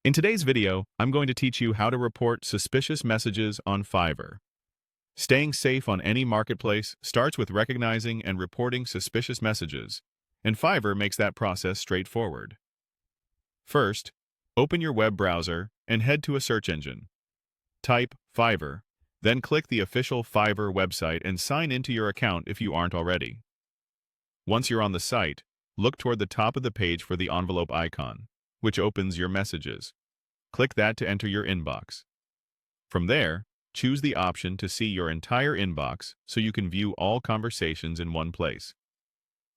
In today's video, I'm going to teach you how to report suspicious messages on Fiverr. Staying safe on any marketplace starts with recognizing and reporting suspicious messages, and Fiverr makes that process straightforward. First, open your web browser and head to a search engine. Type Fiverr, then click the official Fiverr website and sign into your account if you aren't already. Once you're on the site, look toward the top of the page for the envelope icon, which opens your messages. Click that to enter your inbox. From there, choose the option to see your entire inbox so you can view all conversations in one place.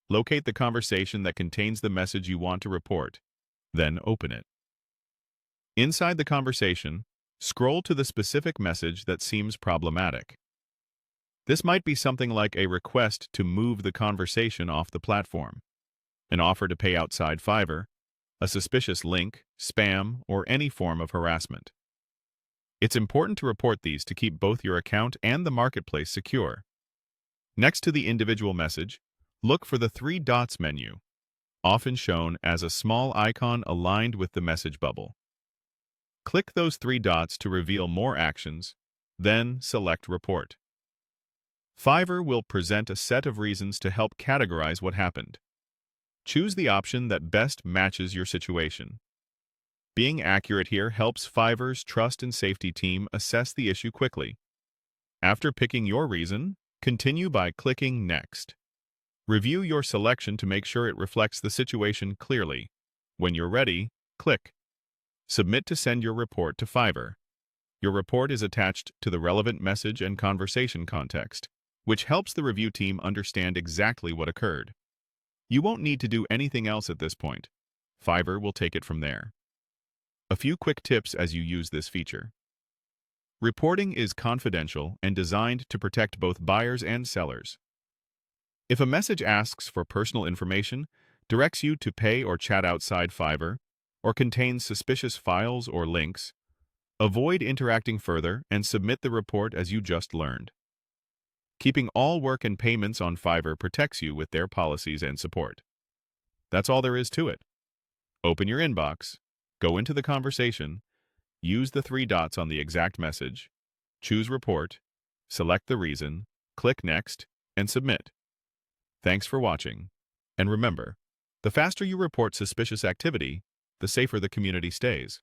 Locate the conversation that contains the message you want to report, then open it. Inside the conversation, scroll to the specific message that seems problematic. This might be something like a request to move the conversation off the platform, an offer to pay outside Fiverr, a suspicious link, spam, or any form of harassment. It's important to report these to keep both your account and the marketplace secure. Next to the individual message, look for the three dots menu, often shown as a small icon aligned with the message bubble. Click those three dots to reveal more actions, then select Report. Fiverr will present a set of reasons to help categorize what happened. Choose the option that best matches your situation. Being accurate here helps Fiverr's trust and safety team assess the issue quickly. After picking your reason, continue by clicking Next. Review your selection to make sure it reflects the situation clearly. When you're ready, click Submit to send your report to Fiverr. Your report is attached to the relevant message and conversation context, which helps the review team understand exactly what occurred. You won't need to do anything else at this point. Fiverr will take it from there. A few quick tips as you use this feature. Reporting is confidential and designed to protect both buyers and sellers. If a message asks for personal information, directs you to pay or chat outside Fiverr, or contains suspicious files or links, avoid interacting further and submit the report as you just learned. Keeping all work and payments on Fiverr protects you with their policies and support. That's all there is to it. Open your inbox, go into the conversation, use the three dots on the exact message, choose Report, select the reason, click Next, and submit. Thanks for watching. And remember, the faster you report suspicious activity, the safer the community stays.